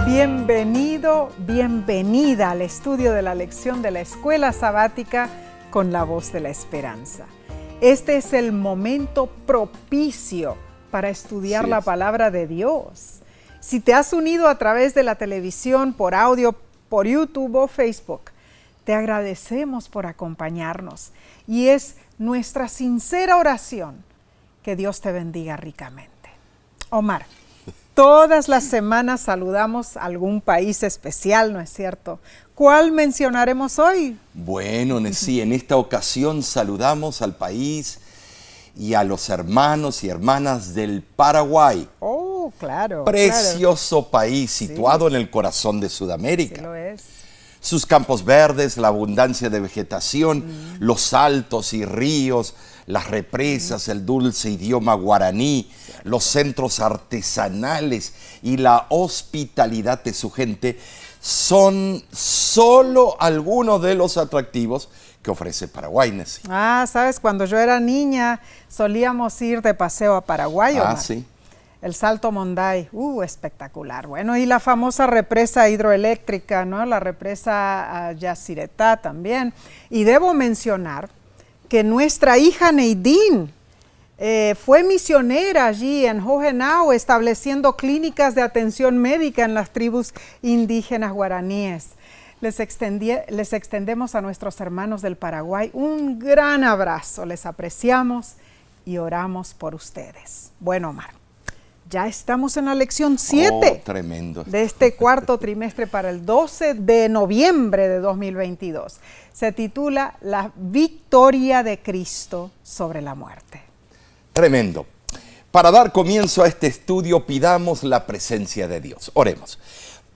Bienvenido, bienvenida al estudio de la lección de la Escuela Sabática con la Voz de la Esperanza. Este es el momento propicio para estudiar la palabra de Dios. Si te has unido a través de la televisión, por audio, por YouTube o Facebook, te agradecemos por acompañarnos y es nuestra sincera oración que Dios te bendiga ricamente. Omar, todas las semanas saludamos a algún país especial, ¿no es cierto? ¿Cuál mencionaremos hoy? Bueno, sí, en esta ocasión saludamos al país y a los hermanos y hermanas del Paraguay. Oh, claro. Precioso país situado en el corazón de Sudamérica. Sí lo es. Sus campos verdes, la abundancia de vegetación, los saltos y ríos, las represas, el dulce idioma guaraní, los centros artesanales y la hospitalidad de su gente son solo algunos de los atractivos que ofrece Paraguay, Nessie. Sabes, cuando yo era niña solíamos ir de paseo a Paraguay, Omar. Sí. El Salto Monday, espectacular. Bueno, y la famosa represa hidroeléctrica, ¿no? La represa Yacyretá también. Y debo mencionar que nuestra hija Neidín fue misionera allí en Hohenau, estableciendo clínicas de atención médica en las tribus indígenas guaraníes. Les extendemos a nuestros hermanos del Paraguay un gran abrazo. Les apreciamos y oramos por ustedes. Bueno, Omar, ya estamos en la lección 7 tremendo. De este cuarto trimestre para el 12 de noviembre de 2022. Se titula La victoria de Cristo sobre la muerte. Tremendo. Para dar comienzo a este estudio, pidamos la presencia de Dios. Oremos.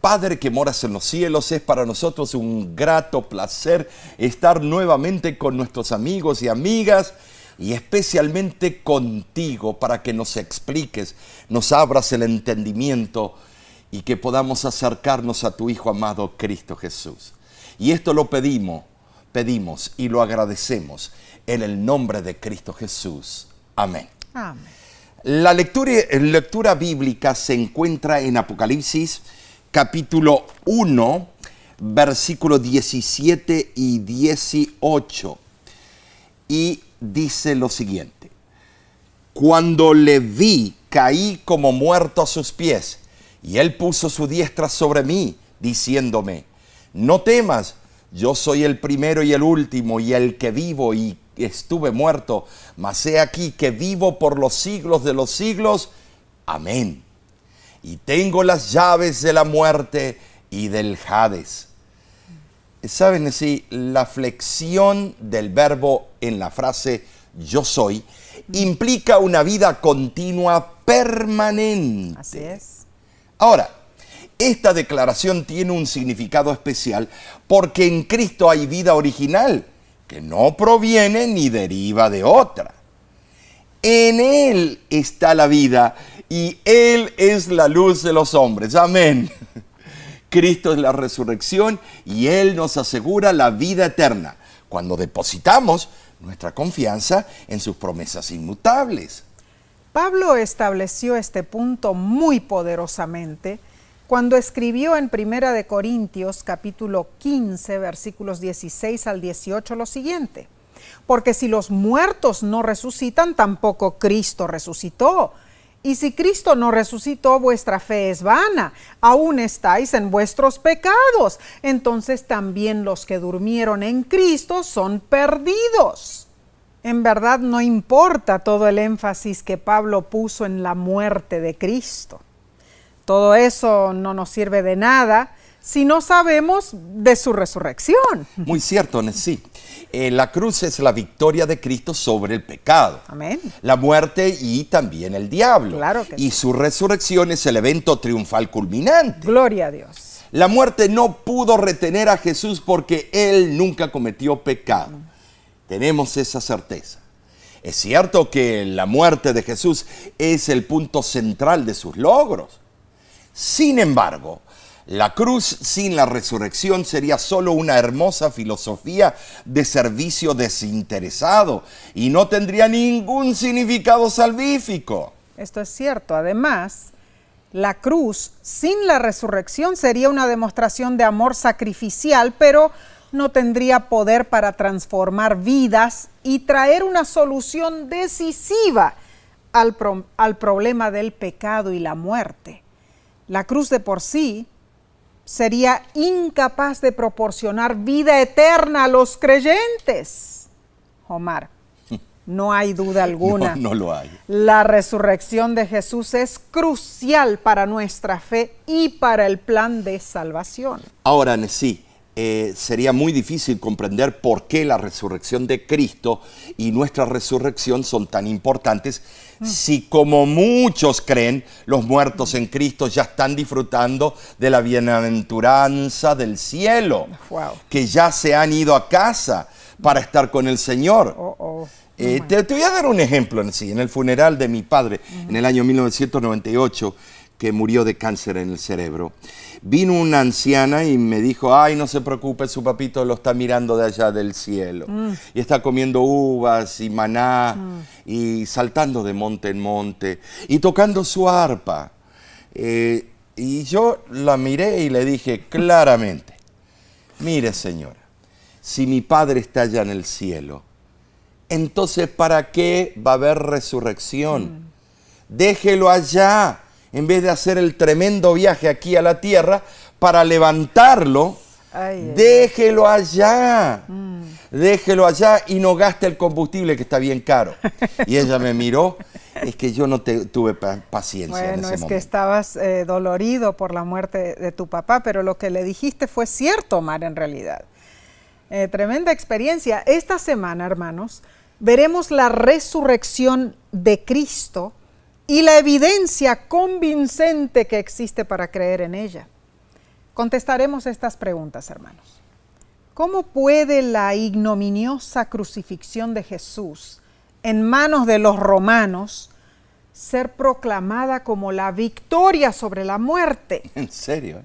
Padre que moras en los cielos, es para nosotros un grato placer estar nuevamente con nuestros amigos y amigas y especialmente contigo para que nos expliques, nos abras el entendimiento y que podamos acercarnos a tu Hijo amado Cristo Jesús. Y esto lo pedimos y lo agradecemos en el nombre de Cristo Jesús. Amén. Amén. La lectura bíblica se encuentra en Apocalipsis capítulo 1, versículos 17 y 18. Y dice lo siguiente: cuando le vi, caí como muerto a sus pies, y él puso su diestra sobre mí, diciéndome: no temas, yo soy el primero y el último, y el que vivo y estuve muerto, mas he aquí que vivo por los siglos de los siglos. Amén. Y tengo las llaves de la muerte y del Hades. ¿Saben? Sí, la flexión del verbo en la frase yo soy implica una vida continua permanente. Así es. Ahora, esta declaración tiene un significado especial porque en Cristo hay vida original que no proviene ni deriva de otra. En Él está la vida y Él es la luz de los hombres. Amén. Cristo es la resurrección y Él nos asegura la vida eterna cuando depositamos nuestra confianza en sus promesas inmutables. Pablo estableció este punto muy poderosamente cuando escribió en 1 de Corintios capítulo 15 versículos 16 al 18 lo siguiente: porque si los muertos no resucitan, tampoco Cristo resucitó. Y si Cristo no resucitó, vuestra fe es vana, aún estáis en vuestros pecados. Entonces también los que durmieron en Cristo son perdidos. En verdad no importa todo el énfasis que Pablo puso en la muerte de Cristo. Todo eso no nos sirve de nada si no sabemos de su resurrección. Muy cierto, sí. La cruz es la victoria de Cristo sobre el pecado. Amén. La muerte y también el diablo. Claro que sí. Y su resurrección es el evento triunfal culminante. Gloria a Dios. La muerte no pudo retener a Jesús porque Él nunca cometió pecado. Tenemos esa certeza. Es cierto que la muerte de Jesús es el punto central de sus logros. Sin embargo, la cruz sin la resurrección sería solo una hermosa filosofía de servicio desinteresado y no tendría ningún significado salvífico. Esto es cierto. Además, La cruz sin la resurrección sería una demostración de amor sacrificial, pero no tendría poder para transformar vidas y traer una solución decisiva al problema del pecado y la muerte. La cruz de por sí sería incapaz de proporcionar vida eterna a los creyentes. Omar, no hay duda alguna. No lo hay. La resurrección de Jesús es crucial para nuestra fe y para el plan de salvación. Ahora, sí, sería muy difícil comprender por qué la resurrección de Cristo y nuestra resurrección son tan importantes si, como muchos creen, los muertos en Cristo ya están disfrutando de la bienaventuranza del cielo, que ya se han ido a casa para estar con el Señor. Te voy a dar un ejemplo en el funeral de mi padre en el año 1998, que murió de cáncer en el cerebro. Vino una anciana y me dijo, ay, no se preocupe, su papito lo está mirando de allá del cielo. Y está comiendo uvas y maná y saltando de monte en monte y tocando su arpa. Y yo la miré y le dije claramente, mire señora, si mi padre está allá en el cielo, entonces ¿para qué va a haber resurrección? Déjelo allá, en vez de hacer el tremendo viaje aquí a la tierra para levantarlo. Déjelo allá. Déjelo allá y no gaste el combustible, que está bien caro. Y ella me miró. Es que yo no tuve paciencia en ese momento. Bueno, es que estabas dolorido por la muerte de tu papá, pero lo que le dijiste fue cierto, Omar, en realidad. Tremenda experiencia. Esta semana, hermanos, veremos la resurrección de Cristo y la evidencia convincente que existe para creer en ella. Contestaremos estas preguntas, hermanos. ¿Cómo puede la ignominiosa crucifixión de Jesús en manos de los romanos ser proclamada como la victoria sobre la muerte? ¿En serio?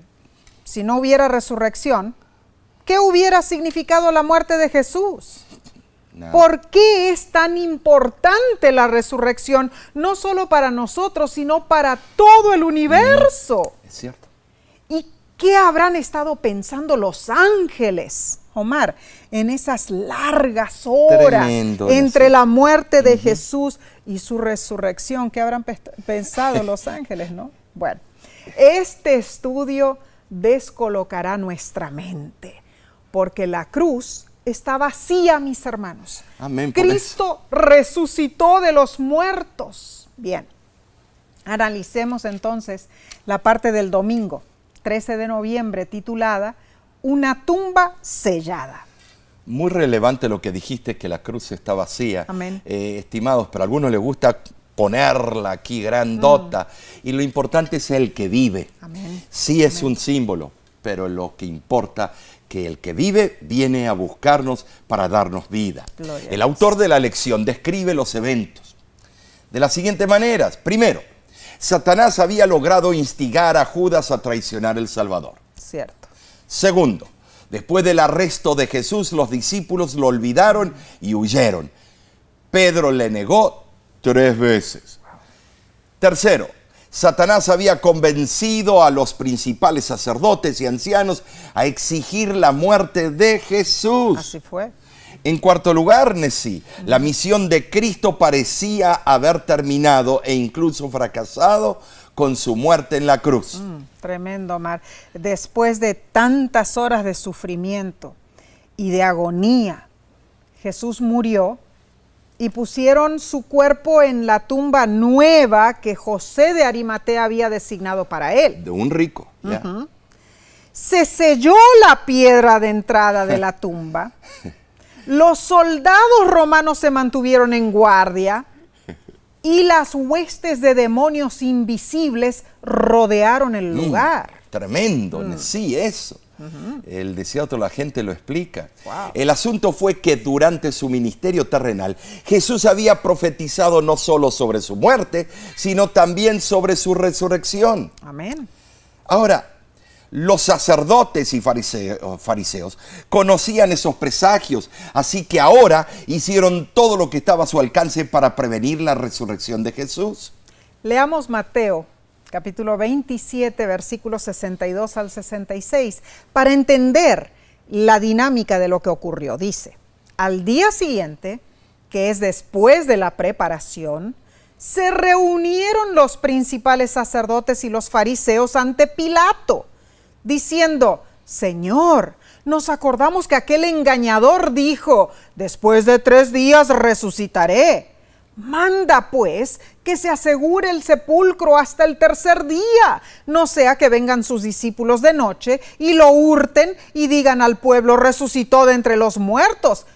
Si no hubiera resurrección, ¿qué hubiera significado la muerte de Jesús? No. ¿Por qué es tan importante la resurrección, no solo para nosotros, sino para todo el universo? Es cierto. ¿Y qué habrán estado pensando los ángeles, Omar, en esas largas horas entre la muerte de Jesús y su resurrección? ¿Qué habrán pensado los ángeles, no? Bueno, este estudio descolocará nuestra mente, porque la cruz está vacía, mis hermanos. Amén. Cristo resucitó de los muertos. Bien, analicemos entonces la parte del domingo, 13 de noviembre, titulada Una tumba sellada. Muy relevante lo que dijiste, que la cruz está vacía. Amén. Estimados, pero a algunos les gusta ponerla aquí grandota. Y lo importante es el que vive. Amén. Sí es un símbolo, pero lo que importa que el que vive viene a buscarnos para darnos vida. El autor de la lección describe los eventos de las siguientes maneras. Primero, Satanás había logrado instigar a Judas a traicionar al Salvador. Cierto. Segundo, después del arresto de Jesús, los discípulos lo olvidaron y huyeron. Pedro le negó 3 veces. Tercero, Satanás había convencido a los principales sacerdotes y ancianos a exigir la muerte de Jesús. Así fue. En cuarto lugar, la misión de Cristo parecía haber terminado e incluso fracasado con su muerte en la cruz. Tremendo, Omar. Después de tantas horas de sufrimiento y de agonía, Jesús murió y pusieron su cuerpo en la tumba nueva que José de Arimatea había designado para él. De un rico. Se selló la piedra de entrada de la tumba. Los soldados romanos se mantuvieron en guardia y las huestes de demonios invisibles rodearon el lugar. Tremendo, sí, eso. El desierto, la gente lo explica. Wow. El asunto fue que durante su ministerio terrenal, Jesús había profetizado no solo sobre su muerte, sino también sobre su resurrección. Amén. Ahora, los sacerdotes y fariseos conocían esos presagios, así que ahora hicieron todo lo que estaba a su alcance para prevenir la resurrección de Jesús. Leamos Mateo, capítulo 27, versículos 62 al 66, para entender la dinámica de lo que ocurrió. Dice, al día siguiente, que es después de la preparación, se reunieron los principales sacerdotes y los fariseos ante Pilato, diciendo, Señor, nos acordamos que aquel engañador dijo, después de 3 días resucitaré. Manda pues que se asegure el sepulcro hasta el 3er día, no sea que vengan sus discípulos de noche y lo hurten y digan al pueblo, resucitó de entre los muertos.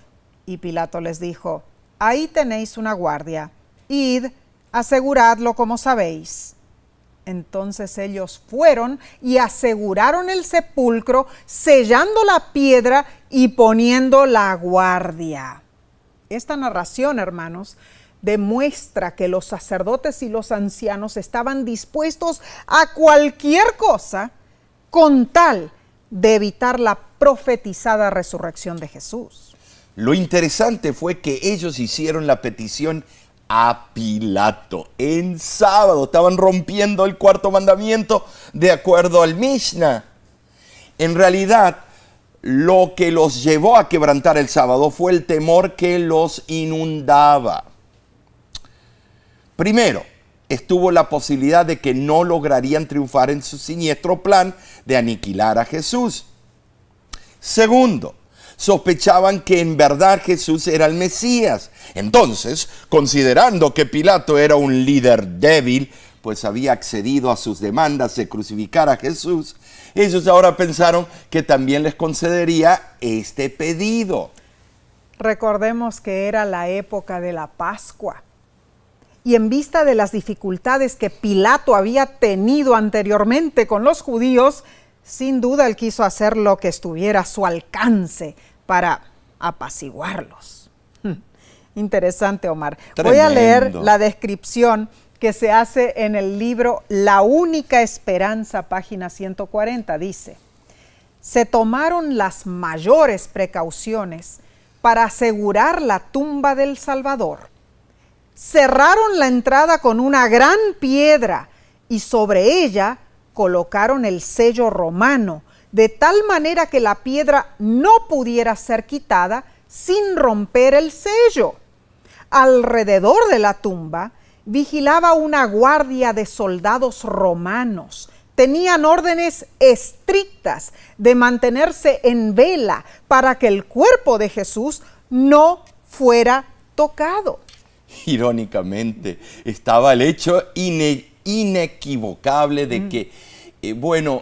Y Pilato les dijo, ahí tenéis una guardia, id, aseguradlo como sabéis. Entonces ellos fueron y aseguraron el sepulcro, sellando la piedra y poniendo la guardia. Esta narración, hermanos, demuestra que los sacerdotes y los ancianos estaban dispuestos a cualquier cosa con tal de evitar la profetizada resurrección de Jesús. Lo interesante fue que ellos hicieron la petición a Pilato en sábado. Estaban rompiendo el 4º mandamiento de acuerdo al Mishnah. En realidad, lo que los llevó a quebrantar el sábado fue el temor que los inundaba. Primero, estuvo la posibilidad de que no lograrían triunfar en su siniestro plan de aniquilar a Jesús. Segundo, sospechaban que en verdad Jesús era el Mesías. Entonces, considerando que Pilato era un líder débil, pues había accedido a sus demandas de crucificar a Jesús, ellos ahora pensaron que también les concedería este pedido. Recordemos que era la época de la Pascua. Y en vista de las dificultades que Pilato había tenido anteriormente con los judíos, sin duda él quiso hacer lo que estuviera a su alcance para apaciguarlos. Interesante, Omar. Tremendo. Voy a leer la descripción que se hace en el libro La Única Esperanza, página 140. Dice, se tomaron las mayores precauciones para asegurar la tumba del Salvador. Cerraron la entrada con una gran piedra y sobre ella colocaron el sello romano, de tal manera que la piedra no pudiera ser quitada sin romper el sello. Alrededor de la tumba vigilaba una guardia de soldados romanos. Tenían órdenes estrictas de mantenerse en vela para que el cuerpo de Jesús no fuera tocado. Irónicamente, estaba el hecho inequivocable de que,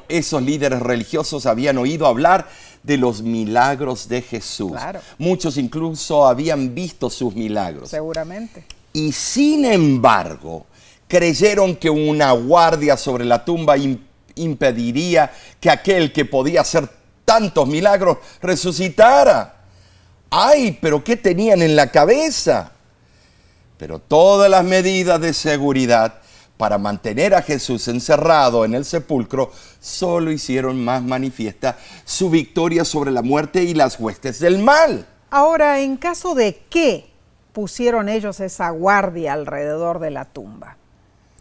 esos líderes religiosos habían oído hablar de los milagros de Jesús. Claro. Muchos incluso habían visto sus milagros. Seguramente. Y sin embargo, creyeron que una guardia sobre la tumba impediría que aquel que podía hacer tantos milagros resucitara. ¡Ay, pero qué tenían en la cabeza! Pero todas las medidas de seguridad para mantener a Jesús encerrado en el sepulcro solo hicieron más manifiesta su victoria sobre la muerte y las huestes del mal. Ahora, ¿en caso de qué pusieron ellos esa guardia alrededor de la tumba?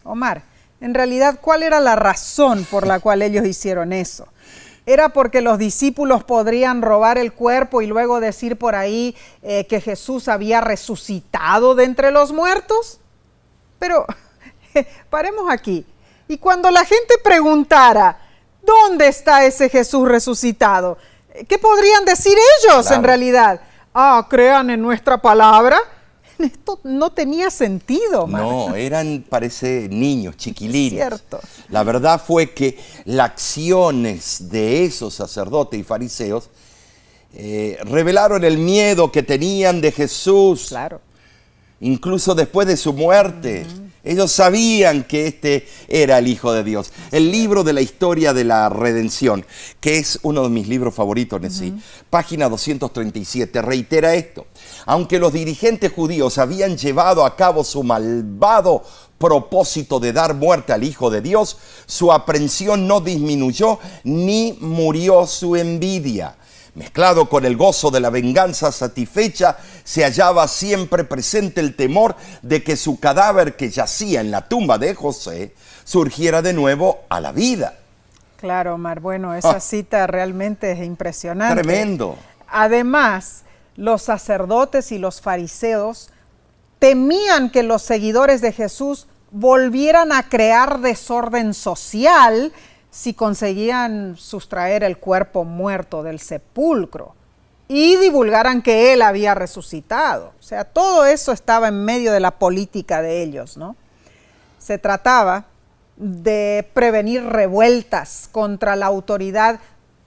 Omar, en realidad, ¿cuál era la razón por la cual ellos hicieron eso? ¿Era porque los discípulos podrían robar el cuerpo y luego decir por ahí que Jesús había resucitado de entre los muertos? Pero paremos aquí. Y cuando la gente preguntara, ¿dónde está ese Jesús resucitado? ¿Qué podrían decir ellos Claro. en realidad? ¿Crean en nuestra palabra? Esto no tenía sentido, Omar. No, eran, parece, niños, chiquilines. Cierto. La verdad fue que las acciones de esos sacerdotes y fariseos revelaron el miedo que tenían de Jesús. Claro. Incluso después de su muerte. Ellos sabían que este era el Hijo de Dios. El libro de la historia de la redención, que es uno de mis libros favoritos en sí, página 237, reitera esto. Aunque los dirigentes judíos habían llevado a cabo su malvado propósito de dar muerte al Hijo de Dios, su aprensión no disminuyó ni murió su envidia. Mezclado con el gozo de la venganza satisfecha, se hallaba siempre presente el temor de que su cadáver, que yacía en la tumba de José, surgiera de nuevo a la vida. Claro, Omar. Bueno, esa cita realmente es impresionante. Tremendo. Además, los sacerdotes y los fariseos temían que los seguidores de Jesús volvieran a crear desorden social si conseguían sustraer el cuerpo muerto del sepulcro y divulgaran que él había resucitado. O sea, todo eso estaba en medio de la política de ellos, ¿no? Se trataba de prevenir revueltas contra la autoridad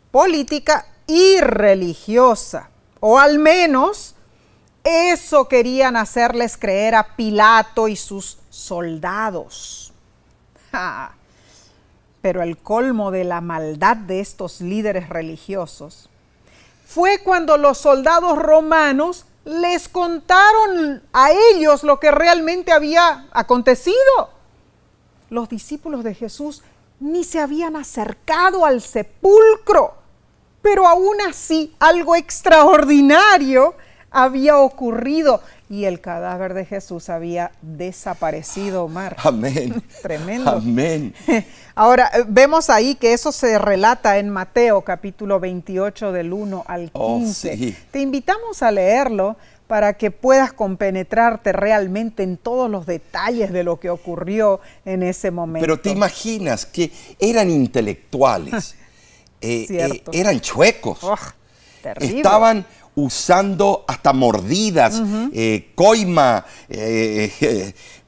política y religiosa, o al menos eso querían hacerles creer a Pilato y sus soldados. Pero el colmo de la maldad de estos líderes religiosos fue cuando los soldados romanos les contaron a ellos lo que realmente había acontecido. Los discípulos de Jesús ni se habían acercado al sepulcro, pero aún así algo extraordinario había ocurrido y el cadáver de Jesús había desaparecido, Omar. Amén. Tremendo. Amén. Ahora, vemos ahí que eso se relata en Mateo capítulo 28 del 1 al 15. Oh, sí. Te invitamos a leerlo para que puedas compenetrarte realmente en todos los detalles de lo que ocurrió en ese momento. Pero te imaginas que eran intelectuales, eran chuecos, terrible. Estaban usando hasta mordidas, coima,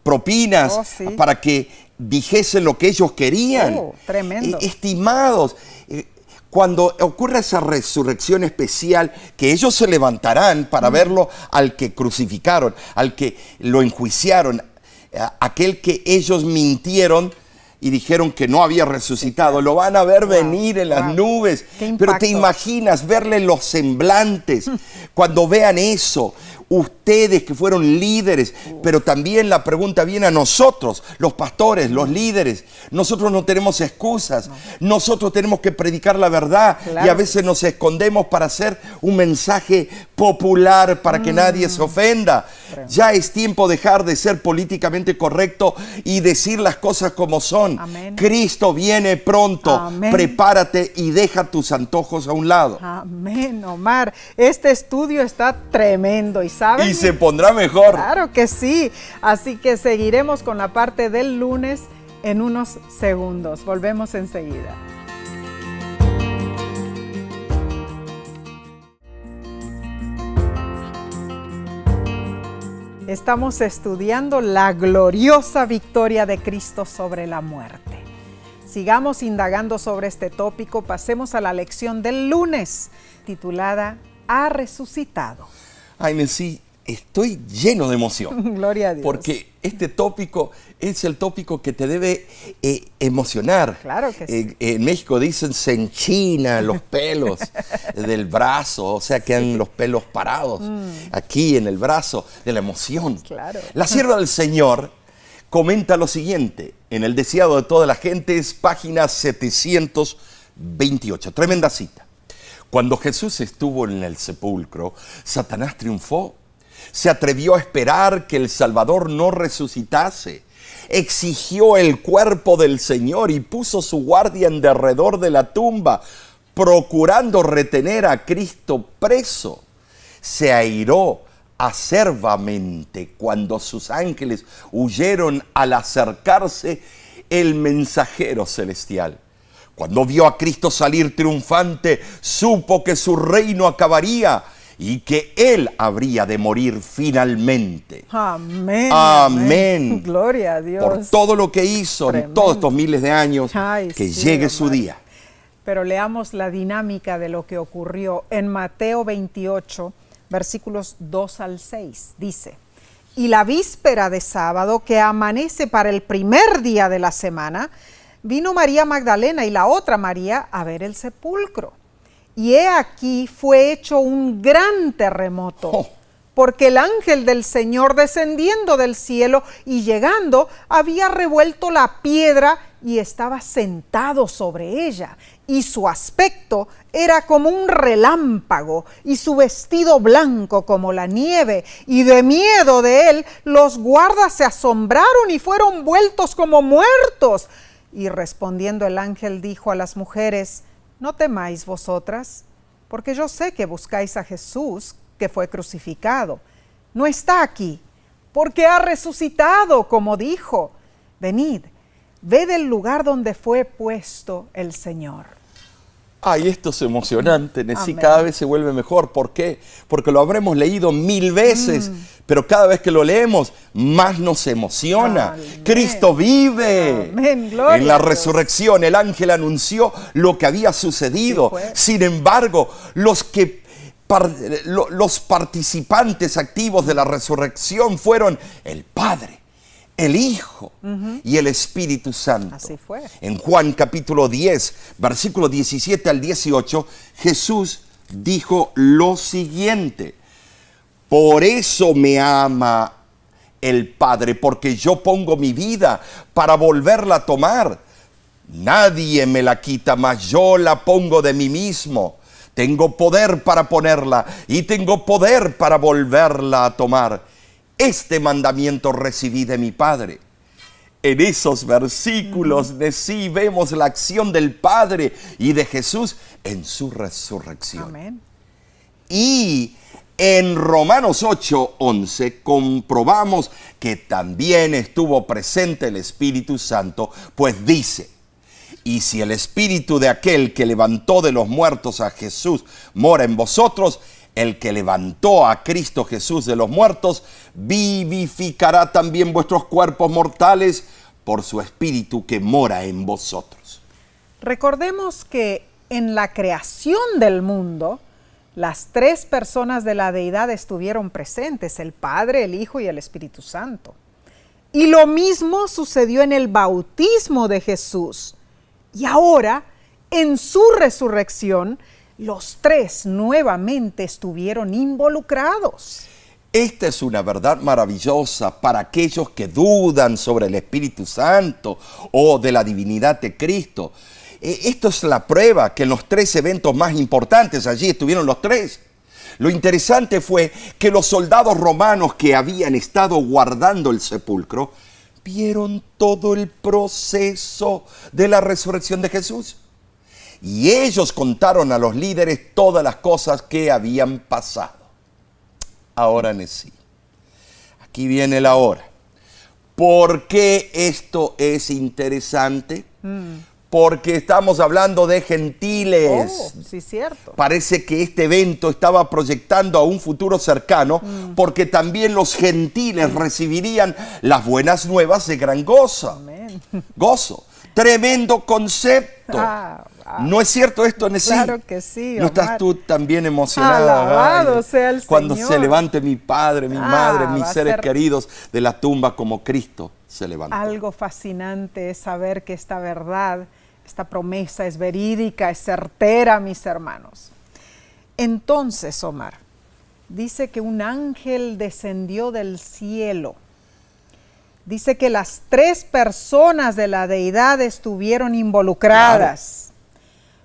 propinas, para que dijesen lo que ellos querían. Tremendo. Estimados, cuando ocurra esa resurrección especial, que ellos se levantarán para verlo al que crucificaron, al que lo enjuiciaron, aquel que ellos mintieron y dijeron que no había resucitado, lo van a ver venir en las nubes. Pero te imaginas verle los semblantes cuando vean eso. Ustedes que fueron líderes, pero también la pregunta viene a nosotros, los pastores, los líderes. Nosotros no tenemos excusas, nosotros tenemos que predicar la verdad y a veces nos escondemos para hacer un mensaje popular para que nadie se ofenda. Ya es tiempo de dejar de ser políticamente correcto y decir las cosas como son. Amén. Cristo viene pronto. Amén. Prepárate y deja tus antojos a un lado. Amén, Omar. Este estudio está tremendo y ¿saben? Y se pondrá mejor. Claro que sí. Así que seguiremos con la parte del lunes en unos segundos. Volvemos enseguida. Estamos estudiando la gloriosa victoria de Cristo sobre la muerte. Sigamos indagando sobre este tópico. Pasemos a la lección del lunes, titulada Ha resucitado. Ay, Nancy, estoy lleno de emoción. Gloria a Dios. Porque este tópico es el tópico que te debe emocionar. Claro que sí. En México dicen se enchina los pelos del brazo, o sea, quedan los pelos parados aquí en el brazo de la emoción. Claro. La sierva del Señor comenta lo siguiente en El deseado de toda la gente, es página 728. Tremenda cita. Cuando Jesús estuvo en el sepulcro, Satanás triunfó. Se atrevió a esperar que el Salvador no resucitase. Exigió el cuerpo del Señor y puso su guardia en derredor de la tumba, procurando retener a Cristo preso. Se airó acerbamente cuando sus ángeles huyeron al acercarse el mensajero celestial. Cuando vio a Cristo salir triunfante, supo que su reino acabaría y que Él habría de morir finalmente. Amén. Amén. Gloria a Dios. Por todo lo que hizo en todos estos miles de años, que llegue su día. Pero leamos la dinámica de lo que ocurrió en Mateo 28, versículos 2 al 6. Dice: y la víspera de sábado, que amanece para el primer día de la semana, vino María Magdalena y la otra María a ver el sepulcro. Y he aquí fue hecho un gran terremoto, porque el ángel del Señor descendiendo del cielo y llegando había revuelto la piedra y estaba sentado sobre ella, y su aspecto era como un relámpago, y su vestido blanco como la nieve, y de miedo de él los guardas se asombraron y fueron vueltos como muertos. Y respondiendo el ángel dijo a las mujeres: no temáis vosotras, porque yo sé que buscáis a Jesús, que fue crucificado. No está aquí, porque ha resucitado, como dijo. Venid, ved el lugar donde fue puesto el Señor. Ay, esto es emocionante, Nesí, Amén. cada vez se vuelve mejor. ¿Por qué? Porque lo habremos leído 1000 veces, pero cada vez que lo leemos, más nos emociona. Amén. Cristo vive. Amén. Gloria En la a Dios. resurrección, el ángel anunció lo que había sucedido. Sí fue. Sin embargo, los participantes activos de la resurrección fueron el Padre, el Hijo y el Espíritu Santo. Así fue. En Juan capítulo 10, versículo 17 al 18, Jesús dijo lo siguiente: por eso me ama el Padre, porque yo pongo mi vida para volverla a tomar. Nadie me la quita, mas yo la pongo de mí mismo. Tengo poder para ponerla y tengo poder para volverla a tomar. Este mandamiento recibí de mi Padre. En esos versículos de sí vemos la acción del Padre y de Jesús en su resurrección. Amén. Y en Romanos 8:11 comprobamos que también estuvo presente el Espíritu Santo, pues dice: y si el Espíritu de aquel que levantó de los muertos a Jesús mora en vosotros, el que levantó a Cristo Jesús de los muertos, vivificará también vuestros cuerpos mortales por su Espíritu que mora en vosotros. Recordemos que en la creación del mundo, las tres personas de la deidad estuvieron presentes: el Padre, el Hijo y el Espíritu Santo. Y lo mismo sucedió en el bautismo de Jesús. Y ahora, en su resurrección, los tres nuevamente estuvieron involucrados. Esta es una verdad maravillosa para aquellos que dudan sobre el Espíritu Santo o de la divinidad de Cristo. Esto es la prueba que en los tres eventos más importantes allí estuvieron los tres. Lo interesante fue que los soldados romanos que habían estado guardando el sepulcro vieron todo el proceso de la resurrección de Jesús. Y ellos contaron a los líderes todas las cosas que habían pasado. Ahora, Nesí, aquí viene la hora. ¿Por qué esto es interesante? Porque estamos hablando de gentiles. Oh, sí, cierto. Parece que este evento estaba proyectando a un futuro cercano, porque también los gentiles recibirían las buenas nuevas de gran gozo. Amén. Gozo. Tremendo concepto. ¿No es cierto esto, Nesí? Claro que sí, ¿No estás Omar. tú también emocionada? Alabado Ay, sea el cuando Señor. se levante mi padre, mi madre, mis va a seres ser queridos de la tumba como Cristo se levantó. Algo fascinante es saber que esta verdad, esta promesa es verídica, es certera, mis hermanos. Entonces, Omar, dice que un ángel descendió del cielo. Dice que las tres personas de la deidad estuvieron involucradas.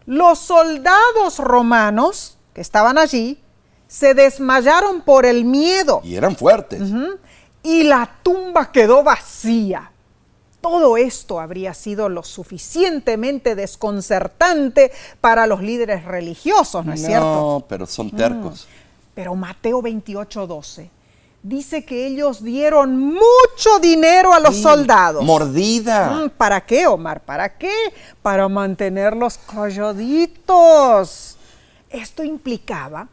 Los soldados romanos que estaban allí se desmayaron por el miedo. Y eran fuertes. Y la tumba quedó vacía. Todo esto habría sido lo suficientemente desconcertante para los líderes religiosos, ¿no es cierto? No, pero son tercos. Pero Mateo 28:12 dice que ellos dieron mucho dinero a los soldados. Mordida. ¿Para qué, Omar? ¿Para qué? Para mantenerlos calladitos. Esto implicaba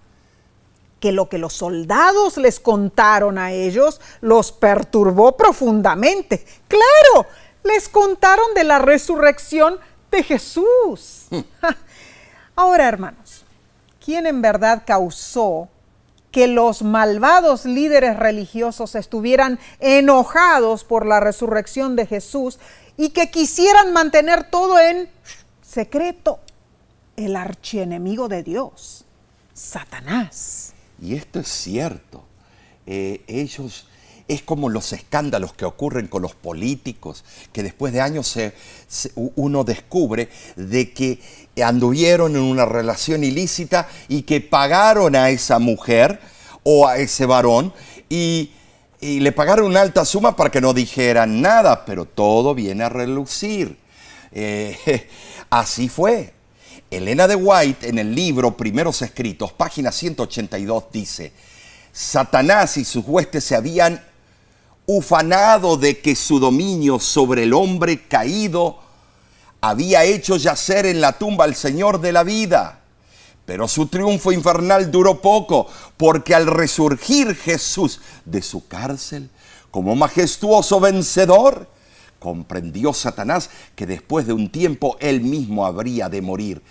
que lo que los soldados les contaron a ellos los perturbó profundamente. ¡Claro! Les contaron de la resurrección de Jesús. Ahora, hermanos, ¿quién en verdad causó que los malvados líderes religiosos estuvieran enojados por la resurrección de Jesús y que quisieran mantener todo en secreto? El archienemigo de Dios, Satanás. Y esto es cierto. Ellos es como los escándalos que ocurren con los políticos, que después de años uno descubre de que anduvieron en una relación ilícita y que pagaron a esa mujer o a ese varón y le pagaron una alta suma para que no dijeran nada, pero todo viene a relucir. Así fue. Elena de White, en el libro Primeros Escritos, página 182, dice: Satanás y sus huestes se habían ufanado de que su dominio sobre el hombre caído había hecho yacer en la tumba al Señor de la vida. Pero su triunfo infernal duró poco, porque al resurgir Jesús de su cárcel, como majestuoso vencedor, comprendió Satanás que después de un tiempo él mismo habría de morir.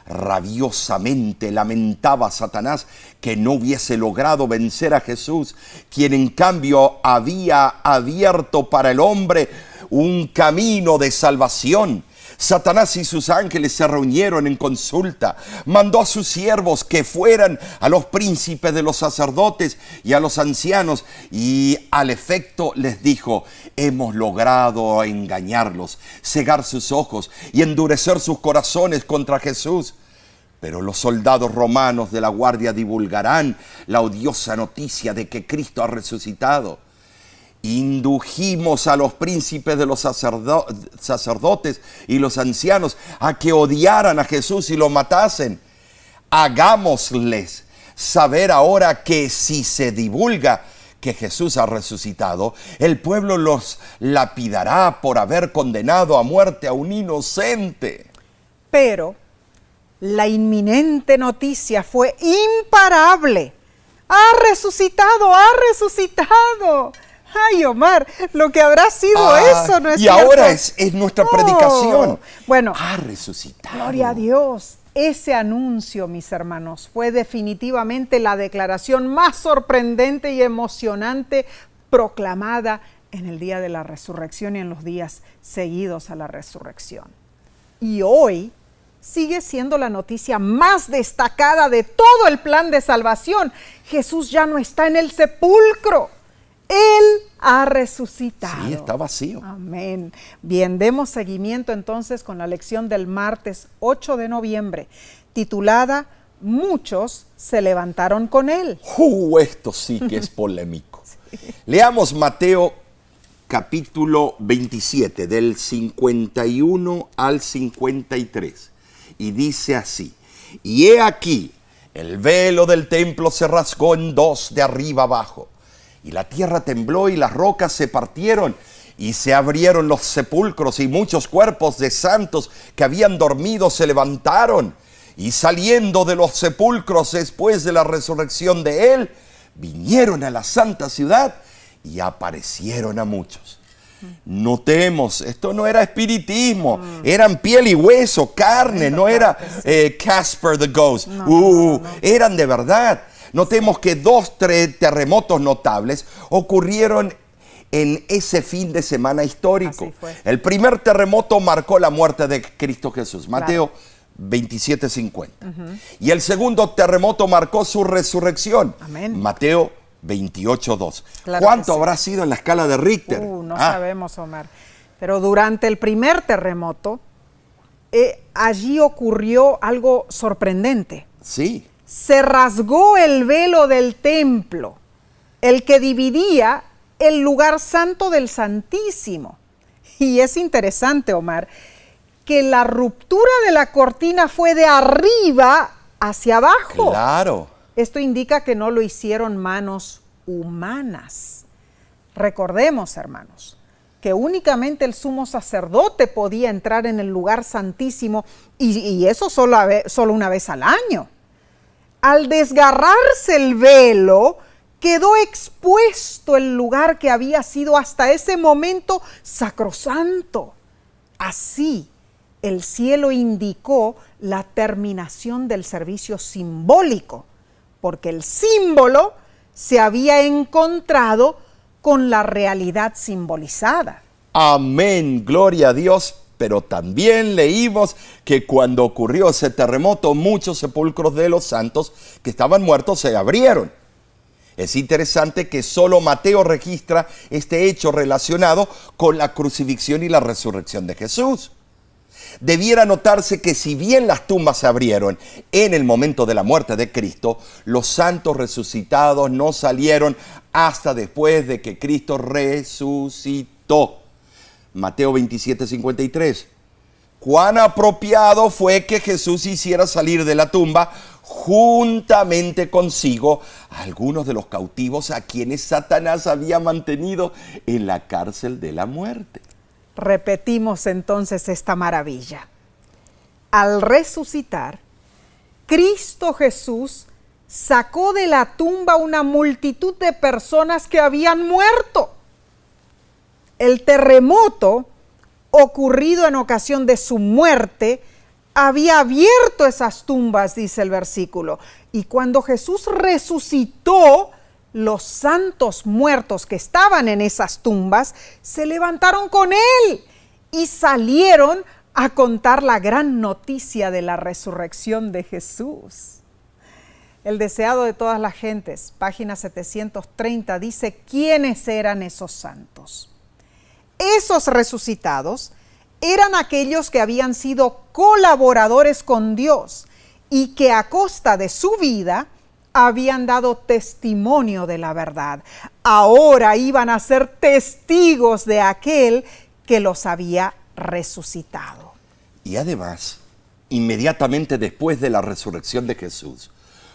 Rabiosamente lamentaba Satanás que no hubiese logrado vencer a Jesús, quien en cambio había abierto para el hombre un camino de salvación. Satanás y sus ángeles se reunieron en consulta, mandó a sus siervos que fueran a los príncipes de los sacerdotes y a los ancianos, y al efecto les dijo: hemos logrado engañarlos, cegar sus ojos y endurecer sus corazones contra Jesús. Pero los soldados romanos de la guardia divulgarán la odiosa noticia de que Cristo ha resucitado. Indujimos a los príncipes de los sacerdotes y los ancianos a que odiaran a Jesús y lo matasen. Hagámosles saber ahora que si se divulga que Jesús ha resucitado, el pueblo los lapidará por haber condenado a muerte a un inocente. Pero la inminente noticia fue imparable. ¡Ha resucitado! ¡Ha resucitado! Ay, Omar, lo que habrá sido eso, ¿no es y cierto? ahora es nuestra predicación. Bueno, ha resucitado. Gloria a Dios. Ese anuncio, mis hermanos, fue definitivamente la declaración más sorprendente y emocionante proclamada en el día de la resurrección y en los días seguidos a la resurrección. Y hoy sigue siendo la noticia más destacada de todo el plan de salvación. Jesús ya no está en el sepulcro. Él ha resucitado. Sí, está vacío. Amén. Bien, demos seguimiento entonces con la lección del martes 8 de noviembre, titulada Muchos se levantaron con él. Esto sí que es polémico. Sí. Leamos Mateo capítulo 27, del 51 al 53. Y dice así: y he aquí, el velo del templo se rasgó en dos de arriba abajo. Y la tierra tembló y las rocas se partieron y se abrieron los sepulcros, y muchos cuerpos de santos que habían dormido se levantaron. Y saliendo de los sepulcros después de la resurrección de él, vinieron a la santa ciudad y aparecieron a muchos. Notemos, esto no era espiritismo, eran piel y hueso, carne, no era Casper the Ghost. No. Eran de verdad. Notemos que 2 terremotos notables ocurrieron en ese fin de semana histórico. El primer terremoto marcó la muerte de Cristo Jesús, Mateo 27:50. Y el segundo terremoto marcó su resurrección, Amén. Mateo 28:2. Claro. ¿Cuánto habrá sido en la escala de Richter? No sabemos, Omar. Pero durante el primer terremoto, allí ocurrió algo sorprendente. Sí. Se rasgó el velo del templo, el que dividía el lugar santo del Santísimo. Y es interesante, Omar, que la ruptura de la cortina fue de arriba hacia abajo. Claro. Esto indica que no lo hicieron manos humanas. Recordemos, hermanos, que únicamente el sumo sacerdote podía entrar en el lugar santísimo y eso solo una vez al año. Al desgarrarse el velo, quedó expuesto el lugar que había sido hasta ese momento sacrosanto. Así, el cielo indicó la terminación del servicio simbólico, porque el símbolo se había encontrado con la realidad simbolizada. Amén, gloria a Dios. Pero también leímos que cuando ocurrió ese terremoto, muchos sepulcros de los santos que estaban muertos se abrieron. Es interesante que solo Mateo registra este hecho relacionado con la crucifixión y la resurrección de Jesús. Debiera notarse que si bien las tumbas se abrieron en el momento de la muerte de Cristo, los santos resucitados no salieron hasta después de que Cristo resucitó. Mateo 27:53. Cuán apropiado fue que Jesús hiciera salir de la tumba juntamente consigo a algunos de los cautivos a quienes Satanás había mantenido en la cárcel de la muerte. Repetimos entonces esta maravilla. Al resucitar, Cristo Jesús sacó de la tumba una multitud de personas que habían muerto. El terremoto ocurrido en ocasión de su muerte había abierto esas tumbas, dice el versículo. Y cuando Jesús resucitó, los santos muertos que estaban en esas tumbas se levantaron con él y salieron a contar la gran noticia de la resurrección de Jesús. El deseado de todas las gentes, página 730, dice: ¿quiénes eran esos santos? Esos resucitados eran aquellos que habían sido colaboradores con Dios y que a costa de su vida habían dado testimonio de la verdad. Ahora iban a ser testigos de aquel que los había resucitado. Y además, inmediatamente después de la resurrección de Jesús,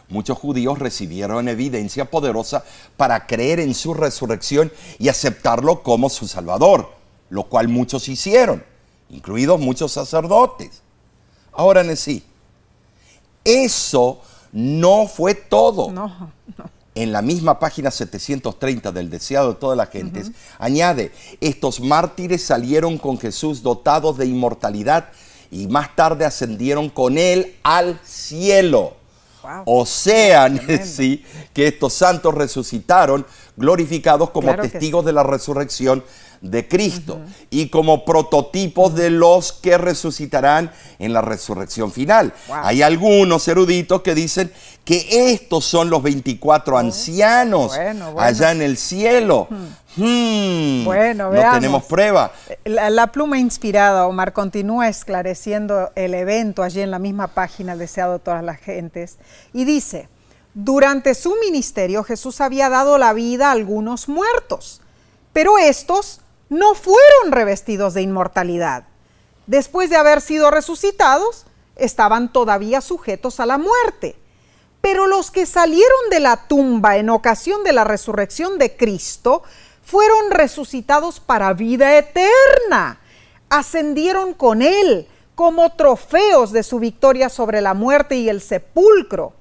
muchos judíos recibieron evidencia poderosa para creer en su resurrección y aceptarlo como su Salvador, lo cual muchos hicieron, incluidos muchos sacerdotes. Ahora en sí, eso no fue todo. No. En la misma página 730 del Deseado de todas las gentes, añade: estos mártires salieron con Jesús dotados de inmortalidad y más tarde ascendieron con él al cielo. Wow. O sea, sí, que estos santos resucitaron glorificados como Claro que testigos sí. de la resurrección de Cristo y como prototipos de los que resucitarán en la resurrección final. Wow. Hay algunos eruditos que dicen que estos son los 24 ancianos bueno. allá en el cielo. Bueno, no veamos. tenemos prueba. La pluma inspirada, Omar, continúa esclareciendo el evento allí en la misma página, el deseado de todas las gentes, y dice: durante su ministerio Jesús había dado la vida a algunos muertos, pero estos no fueron revestidos de inmortalidad. Después de haber sido resucitados, estaban todavía sujetos a la muerte. Pero los que salieron de la tumba en ocasión de la resurrección de Cristo fueron resucitados para vida eterna. Ascendieron con él como trofeos de su victoria sobre la muerte y el sepulcro.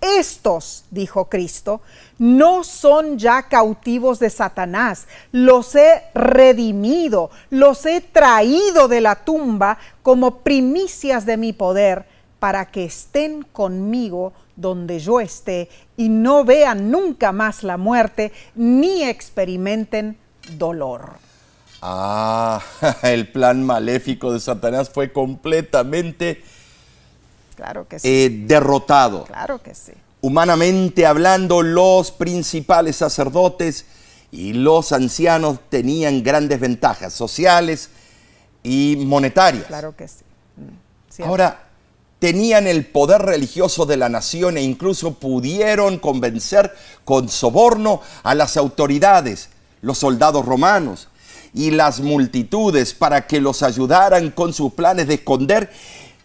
Estos, dijo Cristo, no son ya cautivos de Satanás, los he redimido, los he traído de la tumba como primicias de mi poder, para que estén conmigo donde yo esté y no vean nunca más la muerte ni experimenten dolor. El plan maléfico de Satanás fue completamente Claro que sí. derrotado. Claro que sí. Humanamente hablando, los principales sacerdotes y los ancianos tenían grandes ventajas sociales y monetarias. Claro que sí. Ahora, tenían el poder religioso de la nación e incluso pudieron convencer con soborno a las autoridades, los soldados romanos y las multitudes para que los ayudaran con sus planes de esconder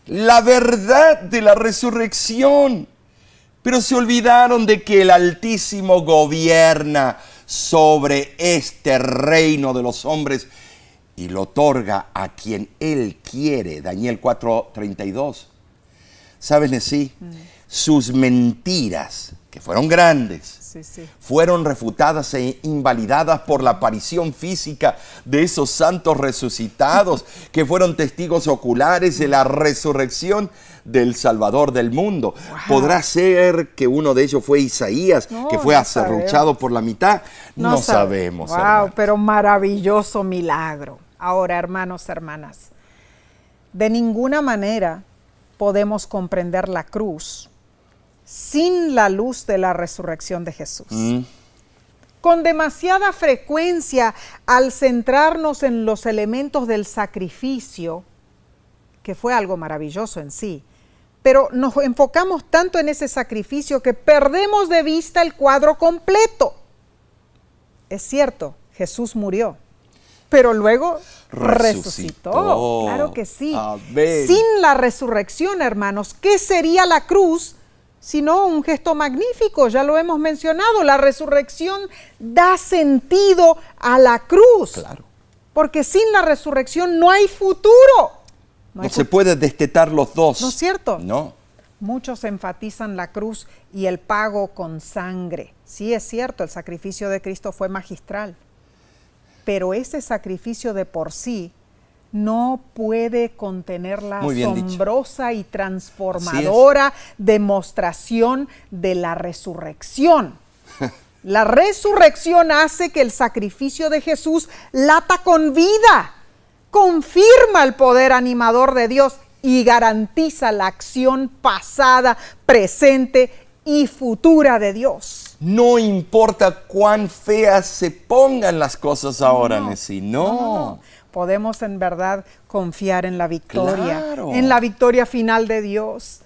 la verdad de la resurrección. Pero se olvidaron de que el Altísimo gobierna sobre este reino de los hombres y lo otorga a quien Él quiere. Daniel 4:32. ¿Sabes, Nesí? Sus mentiras, que fueron grandes, fueron refutadas e invalidadas por la aparición física de esos santos resucitados que fueron testigos oculares de la resurrección del Salvador del mundo. Wow. ¿Podrá ser que uno de ellos fue Isaías, que fue aserruchado por la mitad? No sabemos. Wow, hermanos. pero maravilloso milagro. Ahora, hermanos, hermanas, de ninguna manera podemos comprender la cruz sin la luz de la resurrección de Jesús. Con demasiada frecuencia, al centrarnos en los elementos del sacrificio, que fue algo maravilloso en sí, pero nos enfocamos tanto en ese sacrificio que perdemos de vista el cuadro completo. Es cierto, Jesús murió, pero luego resucitó. Claro que sí. Amén. Sin la resurrección, hermanos, ¿qué sería la cruz? Sino un gesto magnífico, ya lo hemos mencionado. La resurrección da sentido a la cruz. Claro. Porque sin la resurrección no hay futuro. No se puede destetar los dos. ¿No es cierto? No. Muchos enfatizan la cruz y el pago con sangre. Sí, es cierto, el sacrificio de Cristo fue magistral. Pero ese sacrificio de por sí no puede contener la asombrosa y transformadora demostración de la resurrección. La resurrección hace que el sacrificio de Jesús lata con vida, confirma el poder animador de Dios y garantiza la acción pasada, presente y futura de Dios. No importa cuán feas se pongan las cosas ahora, Nessie, no. Podemos en verdad confiar en la victoria, Claro. en la victoria final de Dios.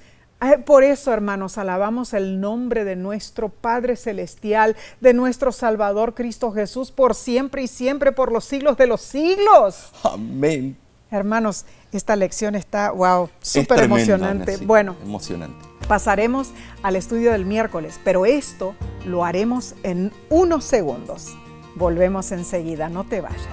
Por eso, hermanos, alabamos el nombre de nuestro Padre Celestial, de nuestro Salvador Cristo Jesús, por siempre y siempre, por los siglos de los siglos. Amén. Hermanos, esta lección está, wow, súper tremendo, emocionante. Nessie, Bueno, emocionante. pasaremos al estudio del miércoles, pero esto lo haremos en unos segundos. Volvemos enseguida, no te vayas.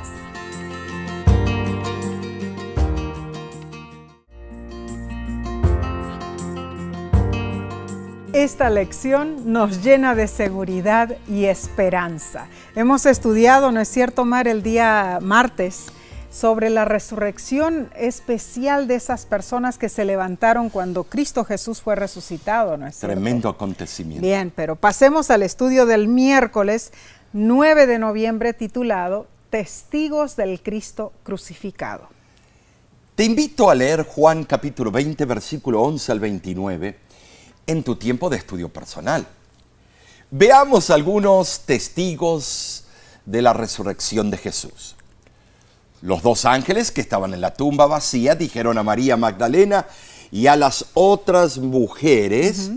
Esta lección nos llena de seguridad y esperanza. Hemos estudiado, ¿no es cierto, Mar, el día martes, sobre la resurrección especial de esas personas que se levantaron cuando Cristo Jesús fue resucitado, ¿no es cierto? Tremendo acontecimiento. Bien, pero pasemos al estudio del miércoles 9 de noviembre titulado Testigos del Cristo crucificado. Te invito a leer Juan capítulo 20, versículo 11 al 29, en tu tiempo de estudio personal. Veamos algunos testigos de la resurrección de Jesús. Los dos ángeles que estaban en la tumba vacía dijeron a María Magdalena y a las otras mujeres